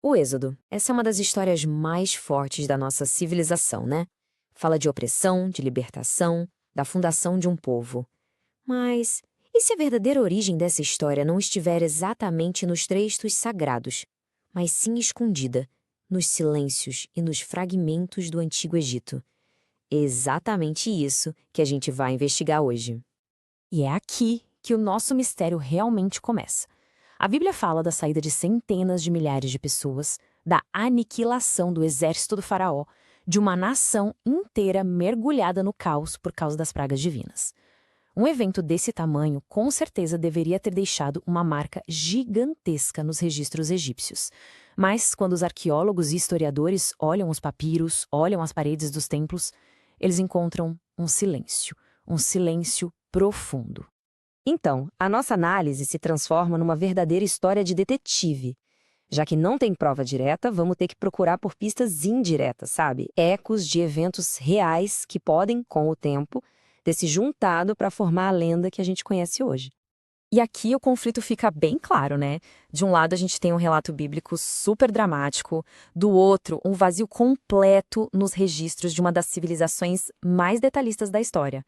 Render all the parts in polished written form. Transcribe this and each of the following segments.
O Êxodo. Essa é uma das histórias mais fortes da nossa civilização, né? Fala de opressão, de libertação, da fundação de um povo. Mas e se a verdadeira origem dessa história não estiver exatamente nos textos sagrados, mas sim escondida, nos silêncios e nos fragmentos do Antigo Egito? É exatamente isso que a gente vai investigar hoje. E é aqui que o nosso mistério realmente começa. A Bíblia fala da saída de centenas de milhares de pessoas, da aniquilação do exército do Faraó, de uma nação inteira mergulhada no caos por causa das pragas divinas. Um evento desse tamanho, com certeza, deveria ter deixado uma marca gigantesca nos registros egípcios. Mas, quando os arqueólogos e historiadores olham os papiros, olham as paredes dos templos, eles encontram um silêncio profundo. Então, a nossa análise se transforma numa verdadeira história de detetive. Já que não tem prova direta, vamos ter que procurar por pistas indiretas, sabe? Ecos de eventos reais que podem, com o tempo, ter se juntado para formar a lenda que a gente conhece hoje. E aqui o conflito fica bem claro, né? De um lado a gente tem um relato bíblico super dramático, do outro um vazio completo nos registros de uma das civilizações mais detalhistas da história.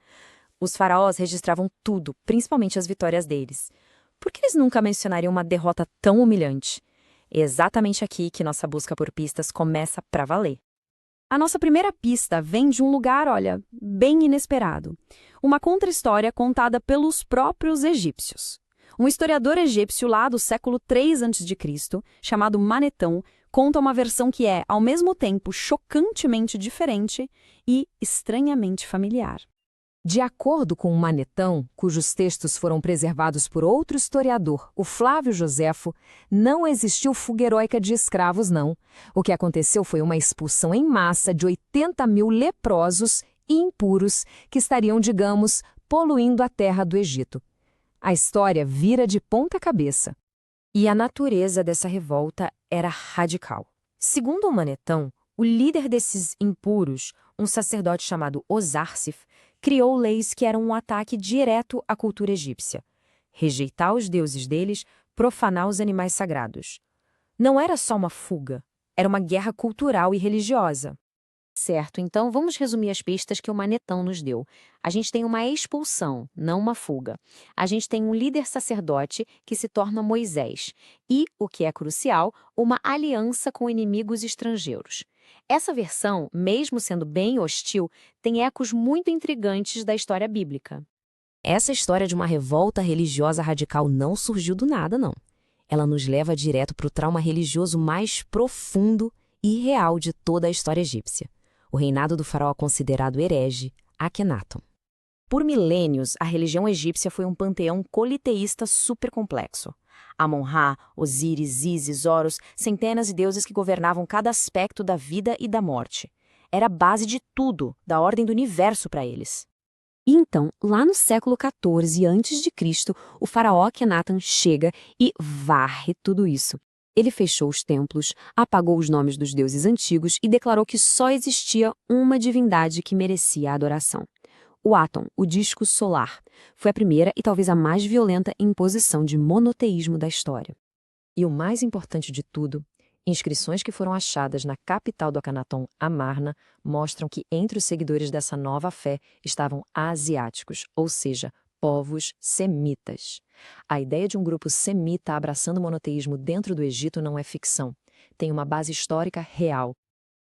Os faraós registravam tudo, principalmente as vitórias deles. Por que eles nunca mencionariam uma derrota tão humilhante? É exatamente aqui que nossa busca por pistas começa pra valer. A nossa primeira pista vem de um lugar, olha, bem inesperado. Uma contra-história contada pelos próprios egípcios. Um historiador egípcio lá do século III a.C., chamado Manetão, conta uma versão que é, ao mesmo tempo, chocantemente diferente e estranhamente familiar. De acordo com o Manetão, cujos textos foram preservados por outro historiador, o Flávio Joséfo, não existiu fuga heróica de escravos, não. O que aconteceu foi uma expulsão em massa de 80 mil leprosos e impuros que estariam, digamos, poluindo a terra do Egito. A história vira de ponta cabeça. E a natureza dessa revolta era radical. Segundo o Manetão, o líder desses impuros, um sacerdote chamado Osarsif, criou leis que eram um ataque direto à cultura egípcia. Rejeitar os deuses deles, profanar os animais sagrados. Não era só uma fuga, era uma guerra cultural e religiosa. Certo, então vamos resumir as pistas que o Manetão nos deu. A gente tem uma expulsão, não uma fuga. A gente tem um líder sacerdote que se torna Moisés. E, o que é crucial, uma aliança com inimigos estrangeiros. Essa versão, mesmo sendo bem hostil, tem ecos muito intrigantes da história bíblica. Essa história de uma revolta religiosa radical não surgiu do nada, não. Ela nos leva direto para o trauma religioso mais profundo e real de toda a história egípcia. O reinado do faraó considerado herege, Akenaton. Por milênios, a religião egípcia foi um panteão politeísta super complexo. Amon-Ra, Osíris, Ísis, Horus, centenas de deuses que governavam cada aspecto da vida e da morte. Era a base de tudo, da ordem do universo para eles. E então, lá no século XIV a.C., o faraó Akenaton chega e varre tudo isso. Ele fechou os templos, apagou os nomes dos deuses antigos e declarou que só existia uma divindade que merecia a adoração. O Aton, o disco solar, foi a primeira e talvez a mais violenta imposição de monoteísmo da história. E o mais importante de tudo, inscrições que foram achadas na capital do Akhenaton, Amarna, mostram que entre os seguidores dessa nova fé estavam asiáticos, ou seja, povos semitas. A ideia de um grupo semita abraçando o monoteísmo dentro do Egito não é ficção. Tem uma base histórica real.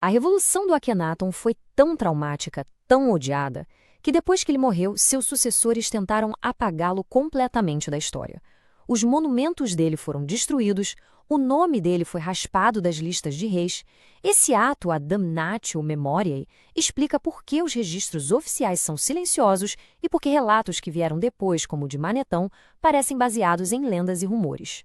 A revolução do Akhenaton foi tão traumática, tão odiada, que depois que ele morreu, seus sucessores tentaram apagá-lo completamente da história. Os monumentos dele foram destruídos, o nome dele foi raspado das listas de reis. Esse ato, a damnatio memoriae, explica por que os registros oficiais são silenciosos e por que relatos que vieram depois, como o de Manetão, parecem baseados em lendas e rumores.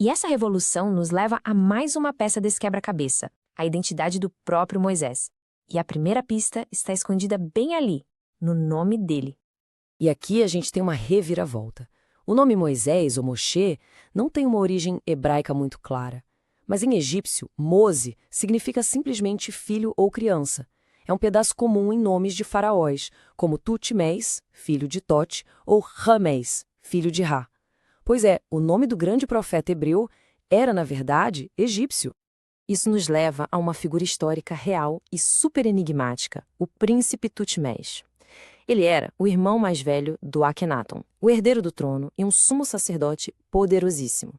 E essa revolução nos leva a mais uma peça desse quebra-cabeça, a identidade do próprio Moisés. E a primeira pista está escondida bem ali, no nome dele. E aqui a gente tem uma reviravolta. O nome Moisés, ou Moshe, não tem uma origem hebraica muito clara. Mas em egípcio, Mose significa simplesmente filho ou criança. É um pedaço comum em nomes de faraós, como Tutmés, filho de Tote, ou Ramés, filho de Ra. Pois é, o nome do grande profeta hebreu era, na verdade, egípcio. Isso nos leva a uma figura histórica real e super enigmática, o príncipe Tutmés. Ele era o irmão mais velho do Akhenaton, o herdeiro do trono e um sumo sacerdote poderosíssimo.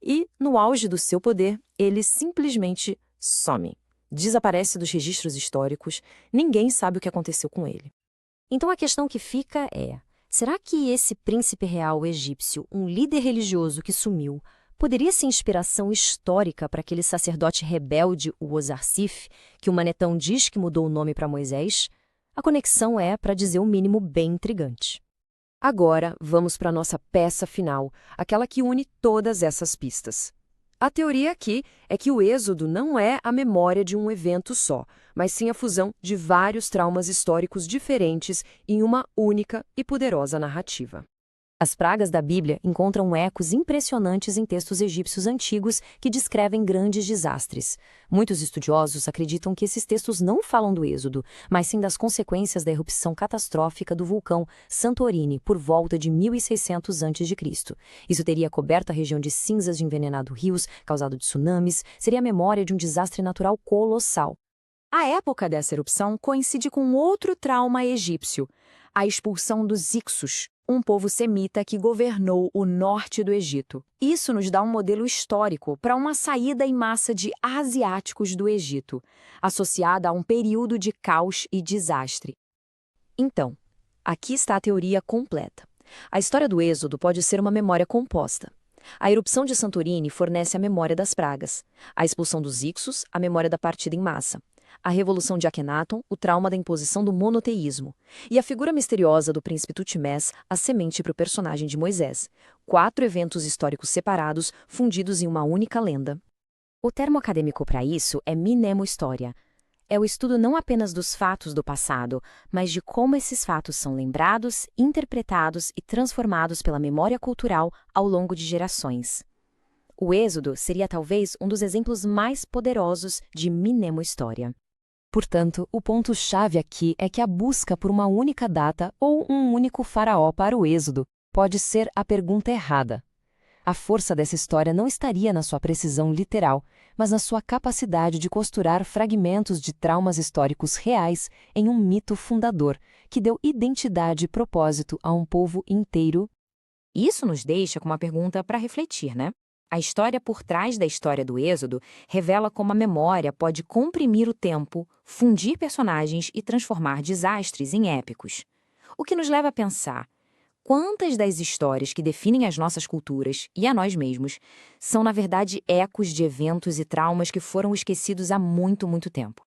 E, no auge do seu poder, ele simplesmente some. Desaparece dos registros históricos, ninguém sabe o que aconteceu com ele. Então a questão que fica é: será que esse príncipe real egípcio, um líder religioso que sumiu, poderia ser inspiração histórica para aquele sacerdote rebelde, o Osarsif, que o Manetão diz que mudou o nome para Moisés? A conexão é, para dizer o mínimo, bem intrigante. Agora, vamos para a nossa peça final, aquela que une todas essas pistas. A teoria aqui é que o êxodo não é a memória de um evento só, mas sim a fusão de vários traumas históricos diferentes em uma única e poderosa narrativa. As pragas da Bíblia encontram ecos impressionantes em textos egípcios antigos que descrevem grandes desastres. Muitos estudiosos acreditam que esses textos não falam do êxodo, mas sim das consequências da erupção catastrófica do vulcão Santorini por volta de 1600 a.C. Isso teria coberto a região de cinzas de envenenado rios, causado tsunamis, seria a memória de um desastre natural colossal. A época dessa erupção coincide com outro trauma egípcio, a expulsão dos Hicsos, um povo semita que governou o norte do Egito. Isso nos dá um modelo histórico para uma saída em massa de asiáticos do Egito, associada a um período de caos e desastre. Então, aqui está a teoria completa. A história do Êxodo pode ser uma memória composta. A erupção de Santorini fornece a memória das pragas, a expulsão dos Hicsos, a memória da partida em massa, a revolução de Akhenaton, o trauma da imposição do monoteísmo, e a figura misteriosa do príncipe Tutmés, a semente para o personagem de Moisés. 4 eventos históricos separados, fundidos em uma única lenda. O termo acadêmico para isso é mnemohistória. É o estudo não apenas dos fatos do passado, mas de como esses fatos são lembrados, interpretados e transformados pela memória cultural ao longo de gerações. O Êxodo seria talvez um dos exemplos mais poderosos de mnemohistória. Portanto, o ponto-chave aqui é que a busca por uma única data ou um único faraó para o êxodo pode ser a pergunta errada. A força dessa história não estaria na sua precisão literal, mas na sua capacidade de costurar fragmentos de traumas históricos reais em um mito fundador, que deu identidade e propósito a um povo inteiro. Isso nos deixa com uma pergunta para refletir, né? A história por trás da história do Êxodo revela como a memória pode comprimir o tempo, fundir personagens e transformar desastres em épicos. O que nos leva a pensar: quantas das histórias que definem as nossas culturas e a nós mesmos são, na verdade, ecos de eventos e traumas que foram esquecidos há muito, muito tempo?